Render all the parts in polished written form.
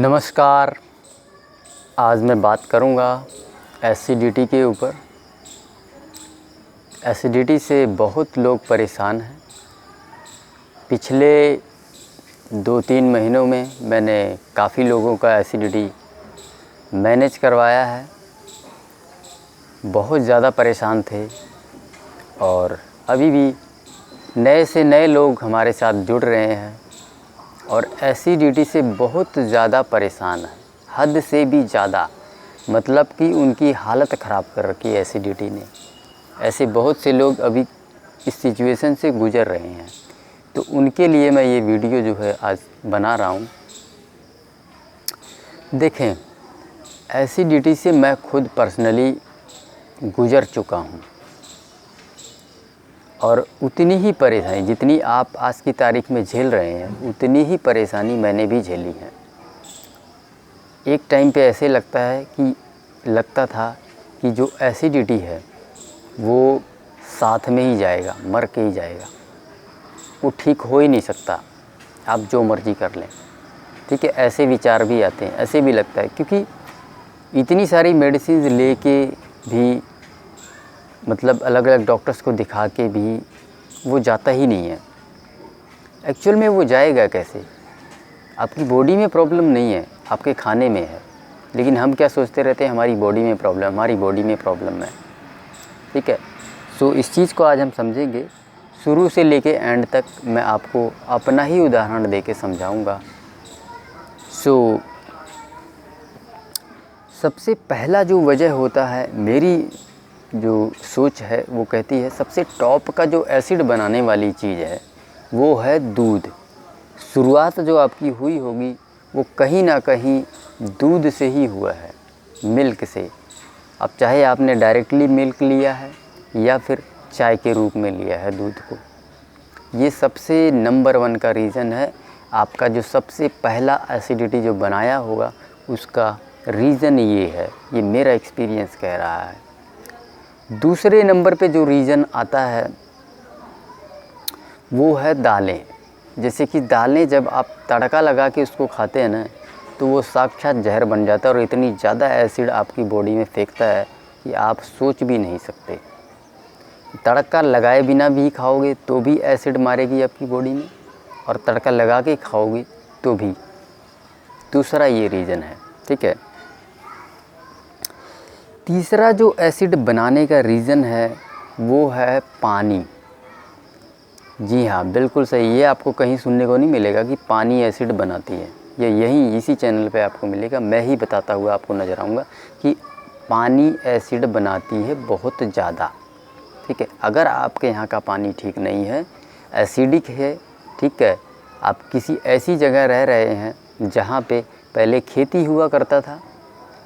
नमस्कार। आज मैं बात करूंगा एसिडिटी के ऊपर। एसिडिटी से बहुत लोग परेशान हैं। पिछले 2-3 महीनों में मैंने काफ़ी लोगों का एसिडिटी मैनेज करवाया है। बहुत ज़्यादा परेशान थे और अभी भी नए से नए लोग हमारे साथ जुड़ रहे हैं और एसिडिटी से बहुत ज़्यादा परेशान है, हद से भी ज़्यादा। मतलब कि उनकी हालत ख़राब कर रखी है एसिडिटी ने। ऐसे बहुत से लोग अभी इस सिचुएशन से गुज़र रहे हैं, तो उनके लिए मैं ये वीडियो जो है आज बना रहा हूँ। देखें, एसिडिटी से मैं खुद पर्सनली गुज़र चुका हूँ और उतनी ही परेशानी जितनी आप आज की तारीख में झेल रहे हैं, उतनी ही परेशानी मैंने भी झेली है। एक टाइम पे ऐसे लगता था कि जो एसिडिटी है वो साथ में ही जाएगा, मर के ही जाएगा, वो ठीक हो ही नहीं सकता, आप जो मर्ज़ी कर लें। ठीक है, ऐसे विचार भी आते हैं, ऐसे भी लगता है, क्योंकि इतनी सारी मेडिसिन लेके भी, मतलब अलग अलग डॉक्टर्स को दिखा के भी वो जाता ही नहीं है। एक्चुअल में वो जाएगा कैसे? आपकी बॉडी में प्रॉब्लम नहीं है, आपके खाने में है। लेकिन हम क्या सोचते रहते हैं, हमारी बॉडी में प्रॉब्लम है। ठीक है, सो इस चीज़ को आज हम समझेंगे। शुरू से लेके एंड तक मैं आपको अपना ही उदाहरण दे के समझाऊँगा। सो सबसे पहला जो वजह होता है, मेरी जो सोच है वो कहती है, सबसे टॉप का जो एसिड बनाने वाली चीज़ है वो है दूध। शुरुआत जो आपकी हुई होगी वो कहीं ना कहीं दूध से ही हुआ है, मिल्क से। अब चाहे आपने डायरेक्टली मिल्क लिया है या फिर चाय के रूप में लिया है दूध को, ये सबसे नंबर 1 का रीज़न है। आपका जो सबसे पहला एसिडिटी जो बनाया होगा उसका रीज़न ये है, ये मेरा एक्सपीरियंस कह रहा है। दूसरे नंबर पे जो रीज़न आता है वो है दालें। जैसे कि दालें जब आप तड़का लगा के उसको खाते हैं ना, तो वो साक्षात जहर बन जाता है और इतनी ज़्यादा एसिड आपकी बॉडी में फेंकता है कि आप सोच भी नहीं सकते। तड़का लगाए बिना भी खाओगे तो भी एसिड मारेगी आपकी बॉडी में, और तड़का लगा के खाओगे तो भी। दूसरा ये रीज़न है। ठीक है, तीसरा जो एसिड बनाने का रीज़न है वो है पानी। जी हाँ, बिल्कुल सही। ये आपको कहीं सुनने को नहीं मिलेगा कि पानी एसिड बनाती है। ये यहीं इसी चैनल पे आपको मिलेगा। मैं ही बताता हुआ आपको नज़र आऊँगा कि पानी एसिड बनाती है बहुत ज़्यादा। ठीक है, अगर आपके यहाँ का पानी ठीक नहीं है, एसिडिक है, ठीक है, आप किसी ऐसी जगह रह रहे हैं जहाँ पे पहले खेती हुआ करता था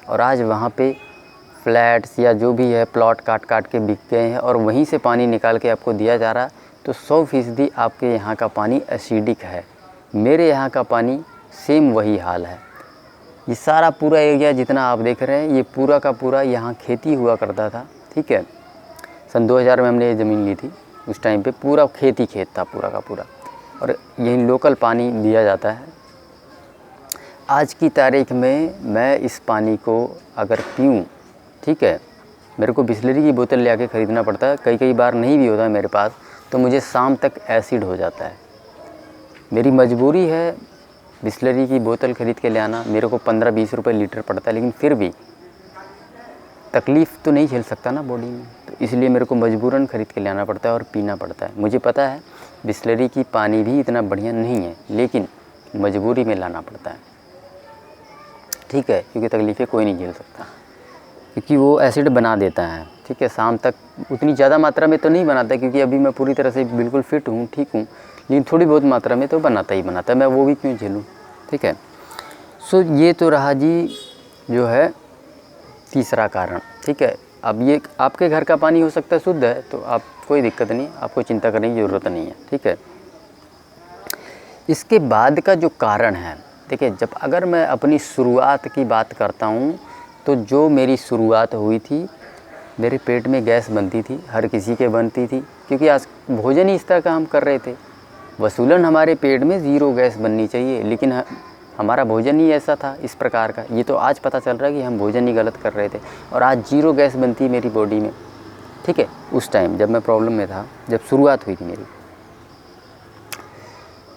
और आज वहाँ पे फ्लैट्स या जो भी है प्लॉट काट काट के बिक गए हैं और वहीं से पानी निकाल के आपको दिया जा रहा, तो 100% आपके यहाँ का पानी एसिडिक है। मेरे यहाँ का पानी सेम वही हाल है। ये सारा पूरा एरिया जितना आप देख रहे हैं, ये पूरा का पूरा यहाँ खेती हुआ करता था। ठीक है, सन 2000 में हमने ये ज़मीन ली थी। उस टाइम पे पूरा खेत था, पूरा का पूरा, और यही लोकल पानी दिया जाता है। आज की तारीख में मैं इस पानी को अगर पीऊँ, ठीक है, मेरे को बिसलेरी की बोतल ले आके ख़रीदना पड़ता है। कई बार नहीं भी होता है मेरे पास, तो मुझे शाम तक एसिड हो जाता है। मेरी मजबूरी है बिसलेरी की बोतल ख़रीद के ले आना। मेरे को 15-20 रुपये लीटर पड़ता है, लेकिन फिर भी तकलीफ़ तो नहीं झेल सकता ना बॉडी में, तो इसलिए मेरे को मजबूरन ख़रीद के ले आना पड़ता है और पीना पड़ता है। मुझे पता है बिसलेरी की पानी भी इतना बढ़िया नहीं है, लेकिन मजबूरी में लाना पड़ता है। ठीक है, क्योंकि तकलीफ़ें कोई नहीं झेल सकता, क्योंकि वो एसिड बना देता है। ठीक है, शाम तक उतनी ज़्यादा मात्रा में तो नहीं बनाता, क्योंकि अभी मैं पूरी तरह से बिल्कुल फिट हूँ, ठीक हूँ, लेकिन थोड़ी बहुत मात्रा में तो बनाता ही बनाता है। मैं वो भी क्यों झेलूँ? ठीक है, सो ये तो रहा जी जो है तीसरा कारण। ठीक है, अब ये आपके घर का पानी हो सकता है शुद्ध है, तो आप कोई दिक्कत नहीं, आपको चिंता करने की ज़रूरत नहीं है। ठीक है, इसके बाद का जो कारण है, देखिए, जब अगर मैं अपनी शुरुआत की बात करता हूँ, तो जो मेरी शुरुआत हुई थी, मेरे पेट में गैस बनती थी, हर किसी के बनती थी, क्योंकि आज भोजन ही इस तरह का हम कर रहे थे। वसूलन हमारे पेट में ज़ीरो गैस बननी चाहिए, लेकिन हमारा भोजन ही ऐसा था इस प्रकार का। ये तो आज पता चल रहा है कि हम भोजन ही गलत कर रहे थे और आज 0 गैस बनती मेरी बॉडी में, ठीक है। उस टाइम जब मैं प्रॉब्लम में था, जब शुरुआत हुई थी मेरी,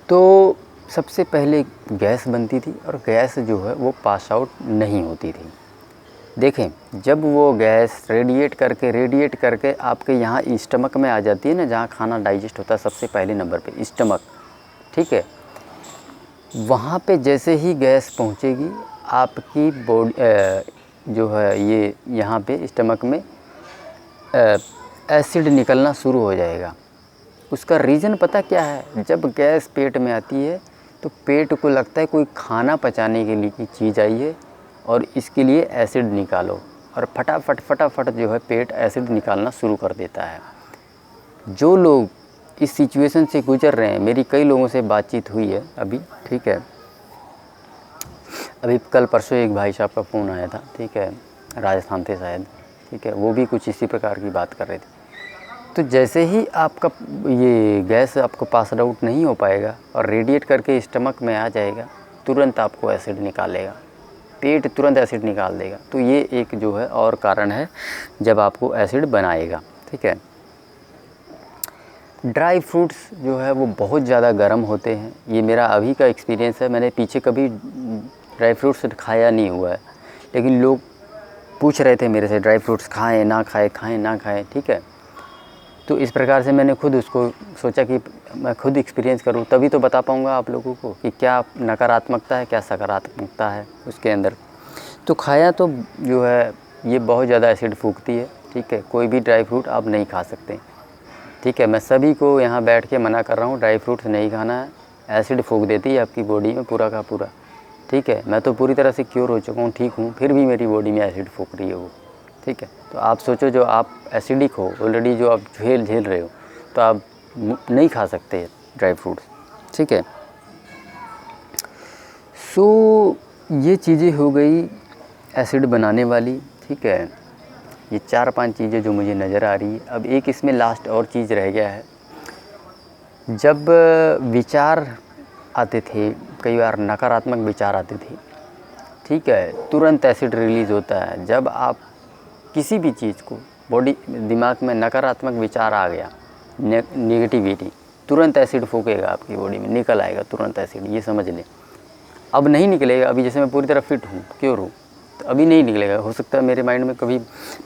तो सबसे पहले गैस बनती थी और गैस जो है वो पास आउट नहीं होती थी। देखें, जब वो गैस रेडिएट करके आपके यहाँ स्टमक में आ जाती है ना, जहाँ खाना डाइजेस्ट होता है सबसे पहले नंबर पे स्टमक, ठीक है। वहाँ पे जैसे ही गैस पहुँचेगी आपकी बॉडी जो है ये यहाँ पे स्टमक में एसिड निकलना शुरू हो जाएगा। उसका रीज़न पता क्या है? जब गैस पेट में आती है तो पेट को लगता है कोई खाना पचाने के लिए की चीज़ आई है और इसके लिए एसिड निकालो, और फटाफट जो है पेट एसिड निकालना शुरू कर देता है। जो लोग इस सिचुएशन से गुजर रहे हैं, मेरी कई लोगों से बातचीत हुई है अभी, ठीक है। अभी कल परसों एक भाई साहब का फ़ोन आया था, ठीक है, राजस्थान थे शायद, ठीक है। वो भी कुछ इसी प्रकार की बात कर रहे थे। तो जैसे ही आपका ये गैस आपको पास आउट नहीं हो पाएगा और रेडिएट करके स्टमक में आ जाएगा, तुरंत आपको एसिड निकालेगा, पेट तुरंत एसिड निकाल देगा। तो ये एक जो है और कारण है जब आपको एसिड बनाएगा, ठीक है। ड्राई फ्रूट्स जो है वो बहुत ज़्यादा गर्म होते हैं। ये मेरा अभी का एक्सपीरियंस है, मैंने पीछे कभी ड्राई फ्रूट्स खाया नहीं हुआ है, लेकिन लोग पूछ रहे थे मेरे से ड्राई फ्रूट्स खाएं ना खाएं, ठीक है। तो इस प्रकार से मैंने खुद उसको सोचा कि मैं खुद एक्सपीरियंस करूं, तभी तो बता पाऊंगा आप लोगों को कि क्या नकारात्मकता है, क्या सकारात्मकता है उसके अंदर। तो खाया तो जो है ये बहुत ज़्यादा एसिड फूंकती है, ठीक है। कोई भी ड्राई फ्रूट आप नहीं खा सकते, ठीक है। मैं सभी को यहाँ बैठ के मना कर रहा हूँ, ड्राई फ्रूट्स नहीं खाना है, एसिड फूंक देती है आपकी बॉडी में पूरा का पूरा, ठीक है। मैं तो पूरी तरह से क्योर हो चुका हूँ, ठीक हूँ, फिर भी मेरी बॉडी में एसिड फूंक रही है वो, ठीक है। तो आप सोचो, जो आप एसिडिक हो ऑलरेडी, जो आप झेल रहे हो, तो आप नहीं खा सकते ड्राई फ्रूट्स, ठीक है। सो ये चीज़ें हो गई एसिड बनाने वाली, ठीक है। ये 4-5 चीज़ें जो मुझे नज़र आ रही है। अब एक इसमें लास्ट और चीज़ रह गया है। जब विचार आते थे, कई बार नकारात्मक विचार आते थे, ठीक है, तुरंत एसिड रिलीज़ होता है। जब आप किसी भी चीज़ को बॉडी दिमाग में नकारात्मक विचार आ गया, नेगेटिविटी, तुरंत एसिड फूकेगा आपकी बॉडी में, निकल आएगा तुरंत एसिड, ये समझ लें। अब नहीं निकलेगा, अभी जैसे मैं पूरी तरह फिट हूँ, क्योर हूँ, तो अभी नहीं निकलेगा। हो सकता है मेरे माइंड में कभी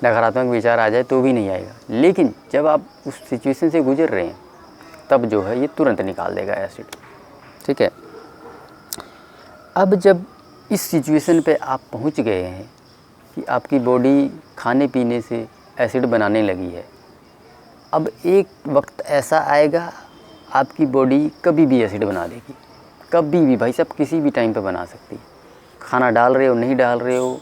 नकारात्मक विचार आ जाए तो भी नहीं आएगा, लेकिन जब आप उस सिचुएशन से गुजर रहे हैं तब जो है ये तुरंत निकाल देगा एसिड, ठीक है। अब जब इस सिचुएशन पे आप पहुंच गए हैं कि आपकी बॉडी खाने पीने से एसिड बनाने लगी है, अब एक वक्त ऐसा आएगा आपकी बॉडी कभी भी एसिड बना देगी, कभी भी भाई साहब, किसी भी टाइम पे बना सकती है। खाना डाल रहे हो नहीं डाल रहे हो,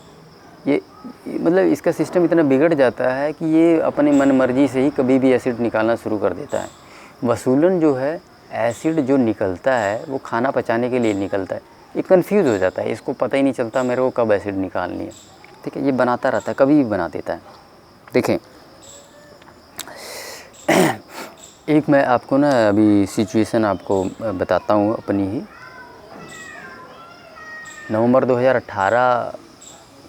ये मतलब इसका सिस्टम इतना बिगड़ जाता है कि ये अपनी मन मर्जी से ही कभी भी एसिड निकालना शुरू कर देता है। वसूलन जो है एसिड जो निकलता है वो खाना पचाने के लिए निकलता है। ये कंफ्यूज हो जाता है, इसको पता ही नहीं चलता मेरे को कब एसिड निकालनी है, ठीक है। ये बनाता रहता है, कभी भी बना देता है। देखें, एक मैं आपको ना अभी सिचुएशन आपको बताता हूँ अपनी ही। नवंबर 2018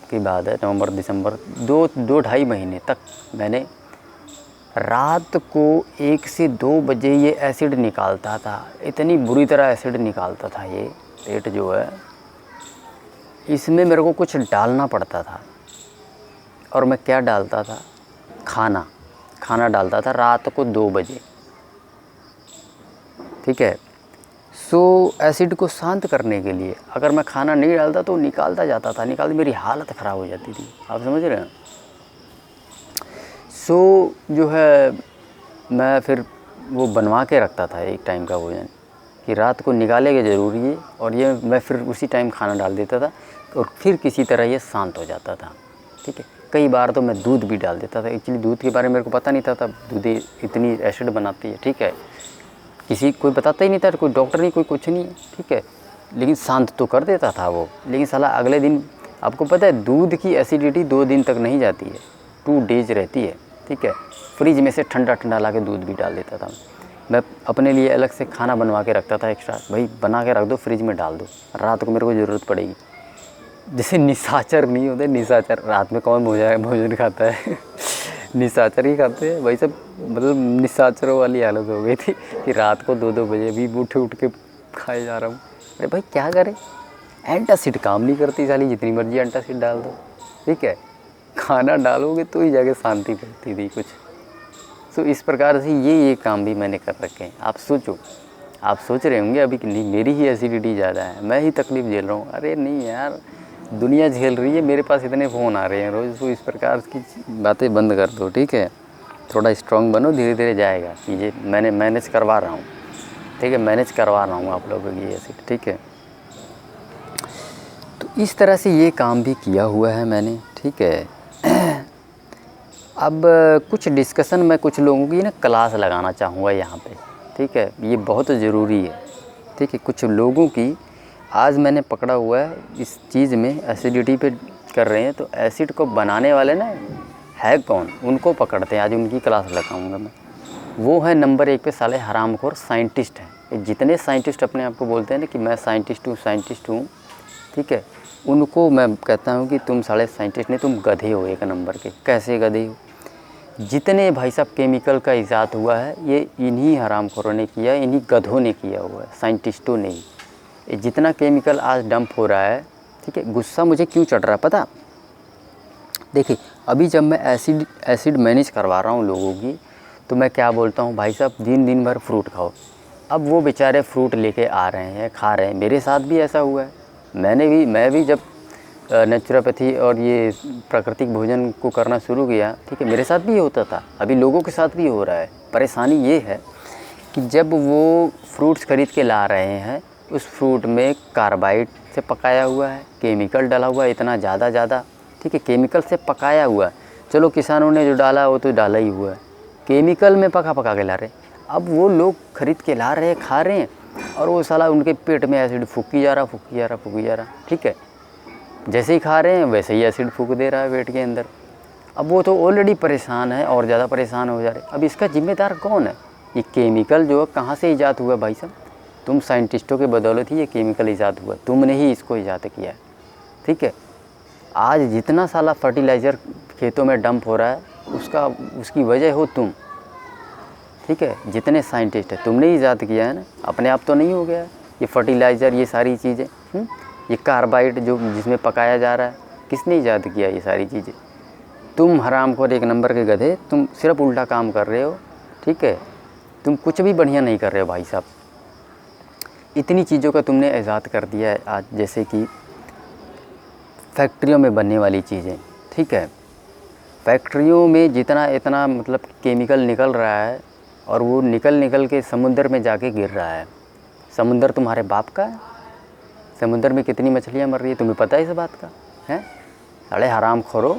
की बात है, नवंबर दिसंबर 2-2.5 महीने तक मैंने रात को 1 से 2 बजे ये एसिड निकालता था। इतनी बुरी तरह एसिड निकालता था ये पेट जो है, इसमें मेरे को कुछ डालना पड़ता था। और मैं क्या डालता था? खाना डालता था रात को 2 बजे, ठीक है। सो एसिड को शांत करने के लिए अगर मैं खाना नहीं डालता तो निकालता जाता था, मेरी हालत ख़राब हो जाती थी, आप समझ रहे हैं। सो जो है मैं फिर वो बनवा के रखता था एक टाइम का भोजन कि रात को निकालेगा ज़रूरी है, और ये मैं फिर उसी टाइम खाना डाल देता था और फिर किसी तरह ये शांत हो जाता था, ठीक है। कई बार तो मैं दूध भी डाल देता था। एक्चुअली दूध के बारे में मेरे को पता नहीं था तब दूध इतनी एसिड बनाती है, ठीक है। कोई बताता ही नहीं था, कोई डॉक्टर नहीं, कोई कुछ नहीं है, ठीक है। लेकिन शांत तो कर देता था वो। लेकिन साला अगले दिन, आपको पता है दूध की एसिडिटी 2 दिन तक नहीं जाती है, 2 डेज रहती है, ठीक है। फ्रिज में से ठंडा ला के दूध भी डाल देता था। मैं अपने लिए अलग से खाना बनवा के रखता था एक्स्ट्रा, भाई बना के रख दो, फ्रिज में डाल दो, रात को मेरे को ज़रूरत पड़ेगी। जैसे निशाचर नहीं होते, निशाचर रात में कौन भोजन खाता है निशाचर ही खाते हैं भाई सब, मतलब निशाचरों वाली हालत हो गई थी कि रात को 2-2 बजे भी उठ के खाए जा रहा हूँ। अरे भाई क्या करें, एंटासिड काम नहीं करती साली, जितनी मर्जी एंटासिड डाल दो, ठीक है, खाना डालोगे तो ही जाके शांति मिलती थी कुछ। तो इस प्रकार से ये काम भी मैंने कर रखे हैं। आप सोचो, आप सोच रहे होंगे अभी कि नहीं मेरी ही एसिडिटी ज़्यादा है, मैं ही तकलीफ़ झेल रहा हूँ। अरे नहीं यार, दुनिया झेल रही है, मेरे पास इतने फ़ोन आ रहे हैं रोज़। तो इस प्रकार की बातें बंद कर दो, ठीक है, थोड़ा स्ट्रॉन्ग बनो, धीरे धीरे जाएगा चीज़ें। मैंने मैनेज करवा रहा हूँ, ठीक है, मैनेज करवा रहा हूँ आप लोगों की एसिड, ठीक है। तो इस तरह से ये काम भी किया हुआ है मैंने, ठीक है। अब कुछ डिस्कशन मैं कुछ लोगों की ना क्लास लगाना चाहूँगा यहाँ पे, ठीक है, ये बहुत ज़रूरी है, ठीक है। कुछ लोगों की आज मैंने पकड़ा हुआ है इस चीज़ में, एसिडिटी पे कर रहे हैं, तो एसिड को बनाने वाले ना है कौन, उनको पकड़ते हैं, आज उनकी क्लास लगाऊंगा मैं। वो है नंबर 1 पे साले हरामखोर साइंटिस्ट हैं। जितने साइंटिस्ट अपने आप को बोलते हैं ना कि मैं साइंटिस्ट हूँ, ठीक है, उनको मैं कहता हूँ कि तुम साले साइंटिस्ट नहीं, तुम गधे हो 1 नंबर के। कैसे गधे हो? जितने भाई साहब केमिकल का ईजाद हुआ है ये इन्हीं हरामखोरों ने किया, इन्हीं गधों ने किया हुआ है, साइंटिस्टों ने ही। ये जितना केमिकल आज डंप हो रहा है, ठीक है, गुस्सा मुझे क्यों चढ़ रहा है पता? देखिए अभी जब मैं एसिड मैनेज करवा रहा हूँ लोगों की, तो मैं क्या बोलता हूँ, भाई साहब दिन भर फ्रूट खाओ। अब वो बेचारे फ्रूट लेके आ रहे हैं, खा रहे हैं, मेरे साथ भी ऐसा हुआ है। मैं भी जब नेचुरोपैथी और ये प्राकृतिक भोजन को करना शुरू किया, ठीक है, मेरे साथ भी ये होता था, अभी लोगों के साथ भी हो रहा है। परेशानी ये है कि जब वो फ्रूट्स खरीद के ला रहे हैं, उस फ्रूट में कार्बाइड से पकाया हुआ है, केमिकल डाला हुआ है इतना ज़्यादा, ठीक है, केमिकल से पकाया हुआ है। चलो किसानों ने जो डाला वो तो डाला ही हुआ है, केमिकल में पका के ला रहे हैं। अब वो लोग खरीद के ला रहे हैं, खा रहे हैं, और वो साला उनके पेट में एसिड फूकी जा रहा, ठीक है। जैसे ही खा रहे हैं वैसे ही एसिड फूक दे रहा है पेट के अंदर। अब वो तो ऑलरेडी परेशान है और ज़्यादा परेशान हो जा रहे। अब इसका जिम्मेदार कौन है? ये केमिकल जो है कहाँ से ईजाद हुआ भाई साहब? तुम साइंटिस्टों के बदौलत ही ये केमिकल ईजाद हुआ, तुमने ही इसको ईजाद किया है, ठीक है। आज जितना साला फर्टिलाइज़र खेतों में डंप हो रहा है उसकी वजह हो तुम, ठीक है। जितने साइंटिस्ट हैं तुमने ईजाद किया है ना, अपने आप तो नहीं हो गया ये फर्टिलाइज़र, ये सारी चीज़ें, ये कार्बाइड जो जिसमें पकाया जा रहा है, किसने ईजाद किया ये सारी चीज़ें? तुम हरामखोर 1 नंबर के गधे, तुम सिर्फ उल्टा काम कर रहे हो, ठीक है। तुम कुछ भी बढ़िया नहीं कर रहे हो भाई साहब। इतनी चीज़ों का तुमने ईजाद कर दिया है आज, जैसे कि फैक्ट्रियों में बनने वाली चीज़ें, ठीक है। फैक्ट्रियों में जितना इतना मतलब केमिकल निकल रहा है, और वो निकल के समुद्र में जाके गिर रहा है। समुद्र तुम्हारे बाप का है? समुद्र में कितनी मछलियाँ मर रही है, तुम्हें पता है इस बात का? हैं अरे हरामखोरो,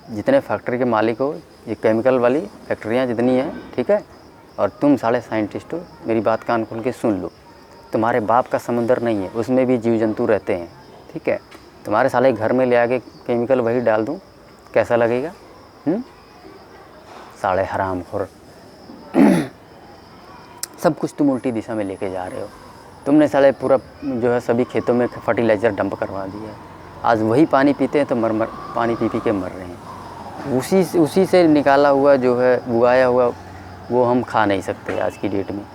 जितने फैक्ट्री के मालिक हो, ये केमिकल वाली फैक्ट्रियाँ जितनी हैं, ठीक है, और तुम साले साइंटिस्ट हो, मेरी बात कान खोल के सुन लो। तुम्हारे बाप का समुद्र नहीं है, उसमें भी जीव जंतु रहते हैं, ठीक है। तुम्हारे साले घर में ले आके केमिकल वही डाल दूँ, कैसा लगेगा? साले हरामखोर सब कुछ तुम उल्टी दिशा में लेके जा रहे हो। तुमने साले पूरा जो है सभी खेतों में फर्टिलाइज़र डंप करवा दिया है। आज वही पानी पीते हैं तो पानी पी के मर रहे हैं। उसी से निकाला हुआ जो है उगाया हुआ वो हम खा नहीं सकते आज की डेट में।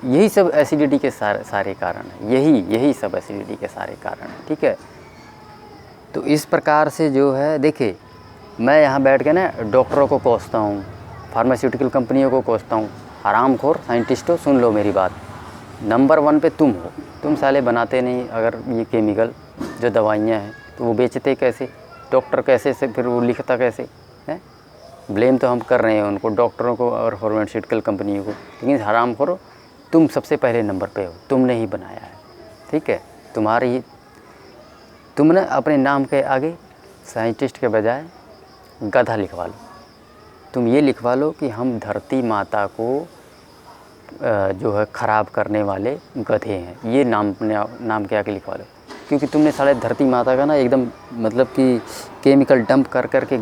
यही सब एसिडिटी के सारे कारण हैं, यही सब एसिडिटी के सारे कारण हैं, ठीक है। तो इस प्रकार से जो है, देखिए मैं यहाँ बैठ के ना डॉक्टरों को कोसता हूँ, फार्मास्यूटिकल कंपनियों को कोसता हूँ। हरामखोर साइंटिस्टों सुन लो मेरी बात, नंबर 1 पे तुम हो। तुम साले बनाते नहीं, अगर ये केमिकल जो दवाइयाँ हैं तो वो बेचते कैसे? डॉक्टर कैसे से फिर वो लिखता कैसे है? ब्लेम तो हम कर रहे हैं उनको, डॉक्टरों को और फार्मास्यूटिकल कंपनियों को, लेकिन हरामखोरो तुम सबसे पहले नंबर पे हो, तुमने ही बनाया है, ठीक है। तुमने अपने नाम के आगे साइंटिस्ट के बजाय गधा लिखवा लो। तुम ये लिखवा लो कि हम धरती माता को जो है ख़राब करने वाले गधे हैं, ये नाम के आगे लिखवा लो। क्योंकि तुमने साले धरती माता का ना एकदम मतलब कि केमिकल डंप कर करके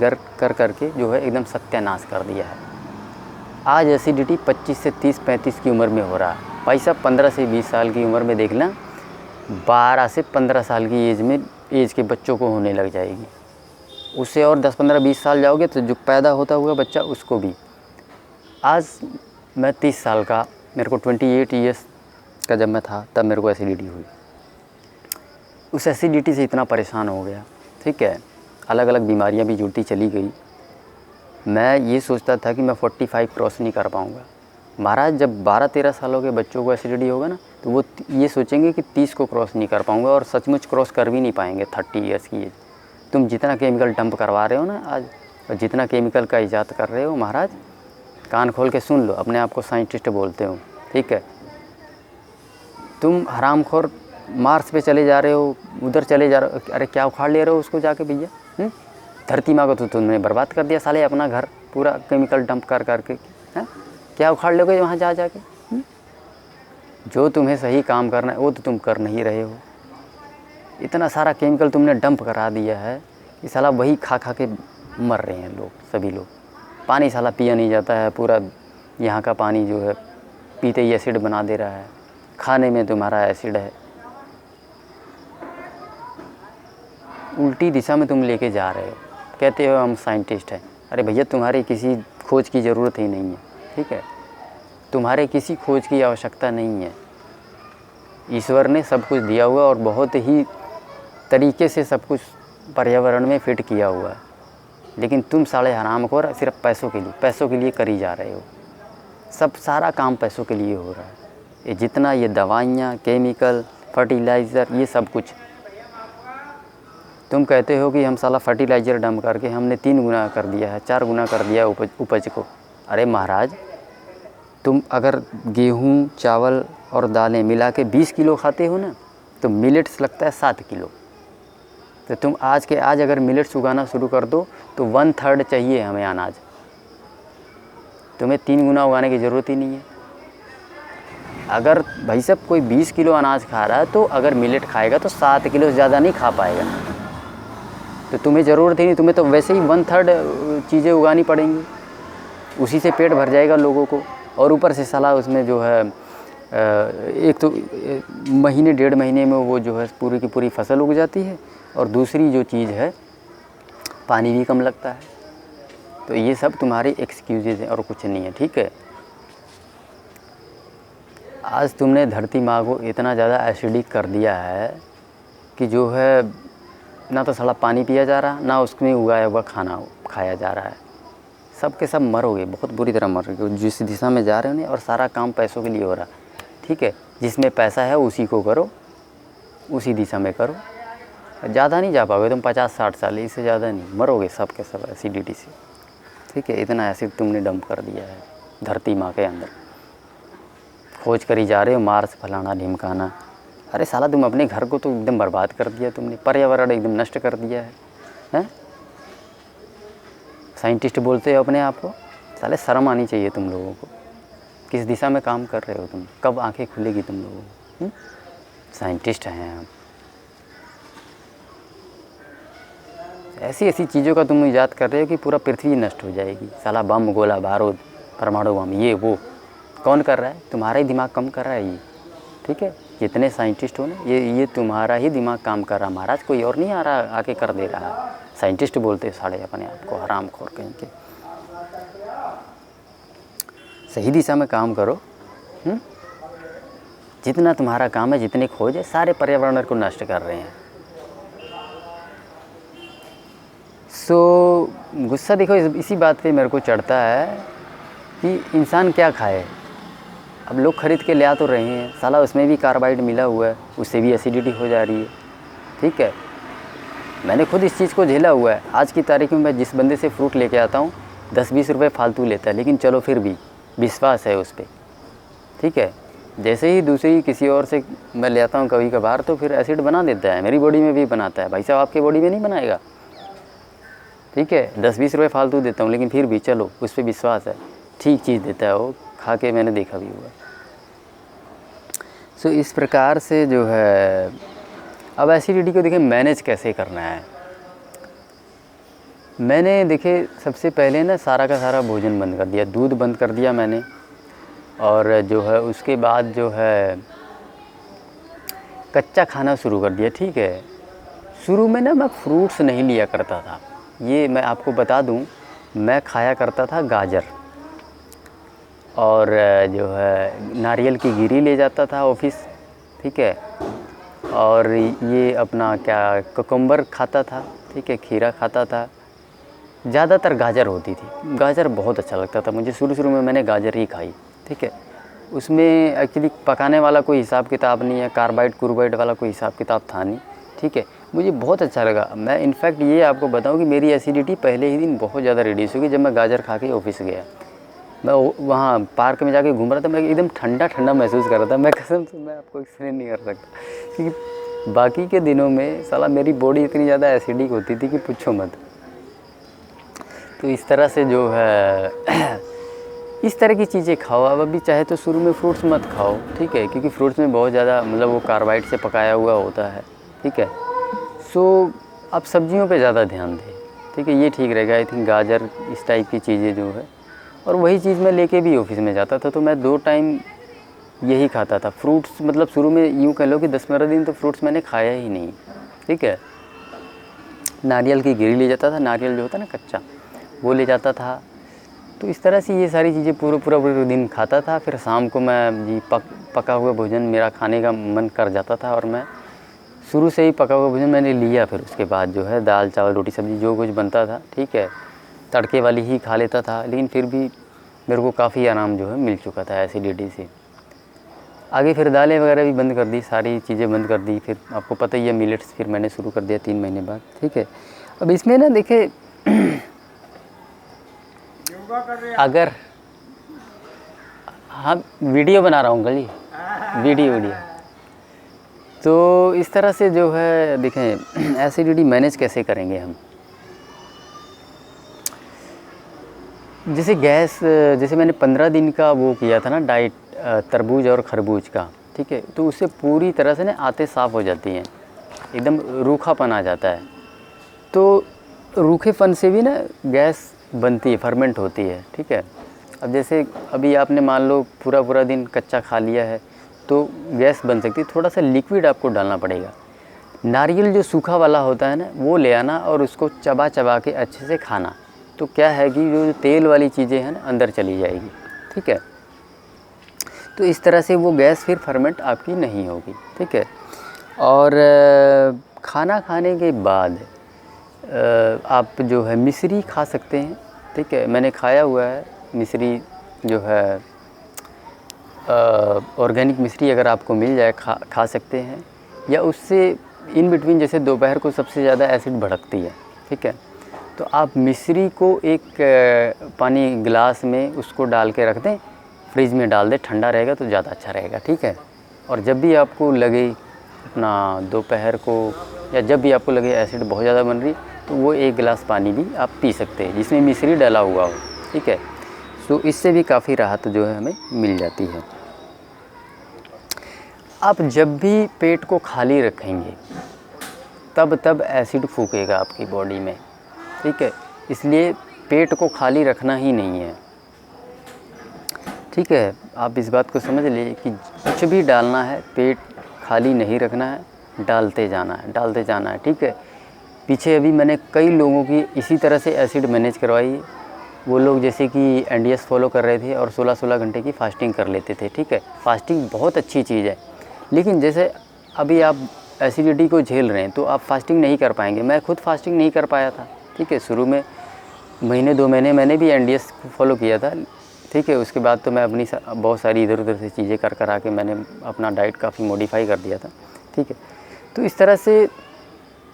जो है एकदम सत्यानाश कर दिया है। आज एसिडिटी 25 से 30-35 की उम्र में हो रहा है। भाई साहब 15 से 20 साल की उम्र में देख लें, 12 से 15 साल की एज के बच्चों को होने लग जाएगी। उससे और 10-15-20 साल जाओगे तो जो पैदा होता हुआ बच्चा उसको भी। आज मैं 30 साल का, मेरे को 28 ईयर्स का जब मैं था तब मेरे को एसिडिटी हुई। उस एसिडिटी से इतना परेशान हो गया, ठीक है, अलग अलग बीमारियां भी जुड़ती चली गई। मैं ये सोचता था कि मैं 45 क्रॉस नहीं कर पाऊँगा। महाराज जब 12-13 सालों के बच्चों को एसिडिटी होगा ना, तो वो ये सोचेंगे कि 30 को क्रॉस नहीं कर पाऊँगा, और सचमुच क्रॉस कर भी नहीं पाएंगे 30 ईयर्स की एज। तुम जितना केमिकल डंप करवा रहे हो ना आज, और जितना केमिकल का ईजाद कर रहे हो महाराज, कान खोल के सुन लो, अपने आप को साइंटिस्ट बोलते हो, ठीक है। तुम हरामखोर मार्स पे चले जा रहे हो, उधर चले जा रहे हो, अरे क्या उखाड़ ले रहे हो उसको जाके भैया। धरती माँ को तो तुमने बर्बाद कर दिया साले, अपना घर पूरा केमिकल डंप कर करके, हैं, क्या उखाड़ लोगे वहाँ जा जाके। जो तुम्हें सही काम करना है वो तो तुम कर नहीं रहे हो। इतना सारा केमिकल तुमने डंप करा दिया है कि साला वही खा खा के मर रहे हैं लोग, सभी लोग। पानी साला पिया नहीं जाता है, पूरा यहाँ का पानी जो है पीते ही एसिड बना दे रहा है, खाने में तुम्हारा एसिड है, उल्टी दिशा में तुम लेके जा रहे हो। कहते हो हम साइंटिस्ट हैं, अरे भैया तुम्हारी किसी खोज की ज़रूरत ही नहीं है, ठीक है, तुम्हारे किसी खोज की आवश्यकता नहीं है। ईश्वर ने सब कुछ दिया हुआ और बहुत ही तरीके से सब कुछ पर्यावरण में फिट किया हुआ है, लेकिन तुम साले हरामखोर सिर्फ पैसों के लिए करी जा रहे हो। सब सारा काम पैसों के लिए हो रहा है। ये जितना ये दवाइयाँ, केमिकल, फर्टिलाइज़र, ये सब कुछ। तुम कहते हो कि हम साला फर्टिलाइज़र डंप करके हमने 3 गुना कर दिया है, 4 गुना कर दिया उपज को। अरे महाराज तुम अगर गेहूँ, चावल और दालें मिला के 20 किलो खाते हो ना, तो मिलेट्स लगता है 7 किलो। तो तुम आज के आज अगर मिलेट्स उगाना शुरू कर दो तो 1/3 चाहिए हमें अनाज। तुम्हें 3 गुना उगाने की ज़रूरत ही नहीं है। अगर भाई साहब कोई 20 किलो अनाज खा रहा है तो अगर मिलेट खाएगा तो 7 किलो से ज़्यादा नहीं खा पाएगा। तो तुम्हें ज़रूरत ही नहीं, तुम्हें तो वैसे ही 1/3 चीज़ें उगानी पड़ेंगी, उसी से पेट भर जाएगा लोगों को। और ऊपर से साला उसमें जो है एक तो महीने 1.5 महीने में वो जो है पूरी की पूरी फसल उग जाती है, और दूसरी जो चीज़ है पानी भी कम लगता है। तो ये सब तुम्हारी एक्सक्यूजेज हैं और कुछ नहीं है, ठीक है। आज तुमने धरती माँ को इतना ज़्यादा एसिडिक कर दिया है कि जो है ना तो साला पानी पिया जा रहा, ना उसमें उगाया हुआ खाना खाया जा रहा है। सब के सब मरोगे, बहुत बुरी तरह मरोगे जिस दिशा में जा रहे हो। और सारा काम पैसों के लिए हो रहा, ठीक है। जिसमें पैसा है उसी को करो, उसी दिशा में करो। ज़्यादा नहीं जा पाओगे तुम, 50-60 साल, इससे ज़्यादा नहीं, मरोगे सब के सब एसिडिटी से, ठीक है। इतना एसिड तुमने डंप कर दिया है धरती माँ के अंदर। खोज करी जा रहे हो मार्स फलाना ढिमकाना। अरे साला तुम अपने घर को तो एकदम बर्बाद कर दिया तुमने, पर्यावरण एकदम नष्ट कर दिया है, हैं। साइंटिस्ट बोलते हो अपने आप को, साले शर्म आनी चाहिए तुम लोगों को। किस दिशा में काम कर रहे हो तुम, कब आंखें खुलेगी तुम लोगों को। साइंटिस्ट हैं आप। ऐसी ऐसी चीज़ों का तुम ईजाद कर रहे हो कि पूरा पृथ्वी नष्ट हो जाएगी। साला बम, गोला बारूद, परमाणु बम, ये वो कौन कर रहा है? तुम्हारा ही दिमाग कम कर रहा है ये, ठीक है। जितने साइंटिस्ट हो ना, ये तुम्हारा ही दिमाग काम कर रहा है महाराज, कोई और नहीं आ रहा आके कर दे रहा है। साइंटिस्ट बोलते साढ़े अपने आप को, हरामखोर कहीं के। सही दिशा में काम करो। जितना तुम्हारा काम है, जितनी खोज है, सारे पर्यावरण को नष्ट कर रहे हैं। सो गुस्सा देखो इसी बात पे मेरे को चढ़ता है कि इंसान क्या खाए। अब लोग खरीद के ले आ तो रहे हैं, साला उसमें भी कार्बाइड मिला हुआ है, उससे भी एसिडिटी हो जा रही है, ठीक है। मैंने खुद इस चीज़ को झेला हुआ है। आज की तारीख में मैं जिस बंदे से फ्रूट लेके आता हूँ 10-20 रुपये फालतू लेता है, लेकिन चलो फिर भी विश्वास है उस पर, ठीक है। जैसे ही दूसरी किसी और से मैं ले आता हूँ कभी कभार, तो फिर एसिड बना देता है, मेरी बॉडी में भी बनाता है। भाई साहब आपके बॉडी में नहीं बनाएगा, ठीक है। 10-20 रुपये फालतू देता हूँ, लेकिन फिर भी चलो उस पर विश्वास है, ठीक चीज़ देता है वो, खा के मैंने देखा भी हुआ। सो इस प्रकार से जो है, अब एसिडिटी को देखिए मैनेज कैसे करना है। मैंने देखिए सबसे पहले ना सारा का सारा भोजन बंद कर दिया, दूध बंद कर दिया मैंने। और जो है उसके बाद जो है कच्चा खाना शुरू कर दिया, ठीक है। शुरू में ना मैं फ्रूट्स नहीं लिया करता था, ये मैं आपको बता दूं। मैं खाया करता था गाजर और जो है नारियल की गिरी ले जाता था ऑफिस, ठीक है। और ये अपना क्या कुकुम्बर खाता था, ठीक है, खीरा खाता था। ज़्यादातर गाजर होती थी, गाजर बहुत अच्छा लगता था मुझे। शुरू में मैंने गाजर ही खाई, ठीक है। उसमें एक्चुअली पकाने वाला कोई हिसाब किताब नहीं है, कार्बाइड कुर्बाइड वाला कोई हिसाब किताब था नहीं, ठीक है। मुझे बहुत अच्छा लगा। मैं इनफैक्ट ये आपको बताऊं कि मेरी एसिडिटी पहले ही दिन बहुत ज़्यादा रिड्यूस हुई जब मैं गाजर खा के ऑफिस गया। मैं वहाँ पार्क में जाके घूम रहा था, मैं एकदम ठंडा ठंडा महसूस कर रहा था। मैं कसम से मैं आपको एक्सप्लेन नहीं कर सकता, क्योंकि बाकी के दिनों में साला मेरी बॉडी इतनी ज़्यादा एसिडिक होती थी कि पूछो मत। तो इस तरह से जो है इस तरह की चीज़ें खाओ। अब अभी चाहे तो शुरू में फ्रूट्स मत खाओ, ठीक है, क्योंकि फ्रूट्स में बहुत ज़्यादा मतलब वो कार्बाइड से पकाया हुआ होता है, ठीक है। सो आप सब्जियों पे ज़्यादा ध्यान दें, ठीक है, ये ठीक रहेगा। आई थिंक गाजर इस टाइप की चीज़ें जो है, और वही चीज़ मैं लेके भी ऑफिस में जाता था, तो मैं 2 टाइम यही खाता था फ्रूट्स। मतलब शुरू में यूँ कह लो कि 10-15 दिन तो फ्रूट्स मैंने खाया ही नहीं, ठीक है। नारियल की गिरी ले जाता था, नारियल जो होता है ना कच्चा, वो ले जाता था। तो इस तरह से ये सारी चीज़ें पूरा दिन खाता था। फिर शाम को मैं जी पका हुआ भोजन मेरा खाने का मन कर जाता था, और मैं शुरू से ही पका हुआ भोजन मैंने लिया। फिर उसके बाद जो है दाल चावल रोटी सब्ज़ी जो कुछ बनता था, ठीक है, तड़के वाली ही खा लेता था। लेकिन फिर भी मेरे को काफ़ी आराम जो है मिल चुका था एसिडिटी से। आगे फिर दालें वगैरह भी बंद कर दी, सारी चीज़ें बंद कर दी। फिर आपको पता ही है मिलेट्स फिर मैंने शुरू कर दिया 3 महीने बाद, ठीक है। अब इसमें ना देखिए अगर हाँ वीडियो बना रहा हूँ अंकल जी, वीडियो तो इस तरह से जो है देखें एसिडिटी मैनेज कैसे करेंगे हम। जैसे जैसे मैंने 15 दिन का वो किया था ना डाइट, तरबूज और खरबूज का, ठीक है। तो उससे पूरी तरह से ना आंतें साफ़ हो जाती हैं, एकदम रूखापन आ जाता है। तो रूखेपन से भी ना गैस बनती है, फर्मेंट होती है, ठीक है। अब जैसे अभी आपने मान लो पूरा दिन कच्चा खा लिया है तो गैस बन सकती है। थोड़ा सा लिक्विड आपको डालना पड़ेगा। नारियल जो सूखा वाला होता है ना, वो ले आना और उसको चबा चबा के अच्छे से खाना। तो क्या है कि जो तेल वाली चीज़ें हैं ना अंदर चली जाएगी, ठीक है। तो इस तरह से वो गैस फिर फर्मेंट आपकी नहीं होगी, ठीक है। और खाना खाने के बाद आप जो है मिश्री खा सकते हैं, ठीक है। मैंने खाया हुआ है मिश्री, जो है ऑर्गेनिक मिश्री अगर आपको मिल जाए खा सकते हैं। या उससे इन बिटवीन जैसे दोपहर को सबसे ज़्यादा एसिड भड़कती है, ठीक है। तो आप मिश्री को एक पानी गिलास में उसको डाल के रख दें, फ्रिज में डाल दें, ठंडा रहेगा तो ज़्यादा अच्छा रहेगा, ठीक है। और जब भी आपको लगे अपना दोपहर को या जब भी आपको लगे एसिड बहुत ज़्यादा बन रही, तो वो 1 गिलास पानी भी आप पी सकते हैं जिसमें मिश्री डाला हुआ हो, ठीक है। तो इससे भी काफ़ी राहत जो है हमें मिल जाती है। आप जब भी पेट को खाली रखेंगे तब एसिड फूकेगा आपकी बॉडी में, ठीक है। इसलिए पेट को खाली रखना ही नहीं है, ठीक है। आप इस बात को समझ लीजिए कि कुछ भी डालना है पेट खाली नहीं रखना है, डालते जाना है, ठीक है। पीछे अभी मैंने कई लोगों की इसी तरह से एसिड मैनेज करवाई। वो लोग जैसे कि NDS फॉलो कर रहे थे और 16-16 घंटे की फ़ास्टिंग कर लेते थे, ठीक है। फ़ास्टिंग बहुत अच्छी चीज़ है, लेकिन जैसे अभी आप एसिडिटी को झेल रहे हैं तो आप फास्टिंग नहीं कर पाएंगे। मैं खुद फास्टिंग नहीं कर पाया था, ठीक है। शुरू में महीने 2 महीने मैंने भी NDS फॉलो किया था, ठीक है। उसके बाद तो मैं अपनी बहुत सारी इधर उधर से चीज़ें कर आके मैंने अपना डाइट काफ़ी मॉडिफाई कर दिया था, ठीक है। तो इस तरह से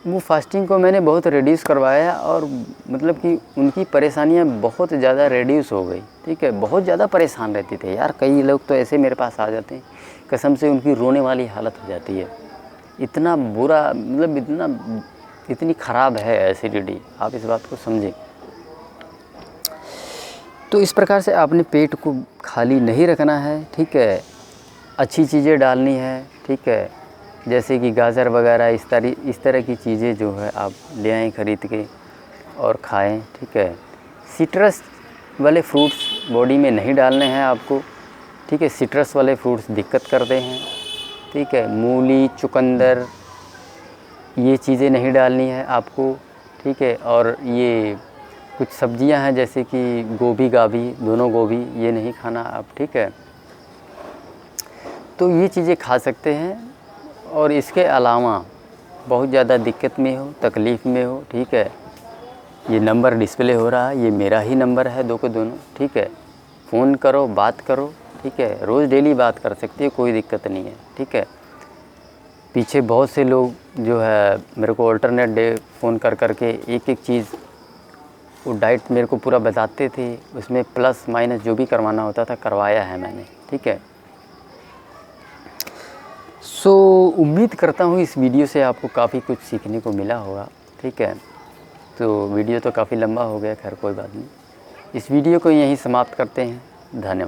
वो फास्टिंग को मैंने बहुत रिड्यूस करवाया और मतलब कि उनकी परेशानियां बहुत ज़्यादा रिड्यूस हो गई, ठीक है। बहुत ज़्यादा परेशान रहते थे यार, कई लोग तो ऐसे मेरे पास आ जाते हैं कसम से उनकी रोने वाली हालत हो जाती है। इतना बुरा मतलब इतनी ख़राब है एसिडिटी, आप इस बात को समझें। तो इस प्रकार से आपने पेट को खाली नहीं रखना है, ठीक है। अच्छी चीज़ें डालनी है, ठीक है। जैसे कि गाजर वगैरह इस तरह की चीज़ें जो है आप ले आएँ ख़रीद के, और खाएं, ठीक है। सिट्रस वाले फ्रूट्स बॉडी में नहीं डालने हैं आपको, ठीक है। सिट्रस वाले फ्रूट्स दिक्कत करते हैं, ठीक है। मूली, चुकंदर, ये चीज़ें नहीं डालनी है आपको, ठीक है। और ये कुछ सब्जियां हैं जैसे कि गोभी, गाभी, दोनों गोभी, ये नहीं खाना आप, ठीक है। तो ये चीज़ें खा सकते हैं। और इसके अलावा बहुत ज़्यादा दिक्कत में हो, तकलीफ़ में हो, ठीक है, ये नंबर डिस्प्ले हो रहा है, ये मेरा ही नंबर है, दो को दोनों, ठीक है। फ़ोन करो, बात करो, ठीक है। रोज़ डेली बात कर सकती है, कोई दिक्कत नहीं है, ठीक है। पीछे बहुत से लोग जो है मेरे को अल्टरनेट डे फ़ोन कर के एक एक चीज़ वो डाइट मेरे को पूरा बताते थे, उसमें प्लस माइनस जो भी करवाना होता था करवाया है मैंने, ठीक है। सो उम्मीद करता हूँ इस वीडियो से आपको काफ़ी कुछ सीखने को मिला होगा, ठीक है। तो वीडियो तो काफ़ी लंबा हो गया, खैर कोई बात नहीं। इस वीडियो को यहीं समाप्त करते हैं। धन्यवाद।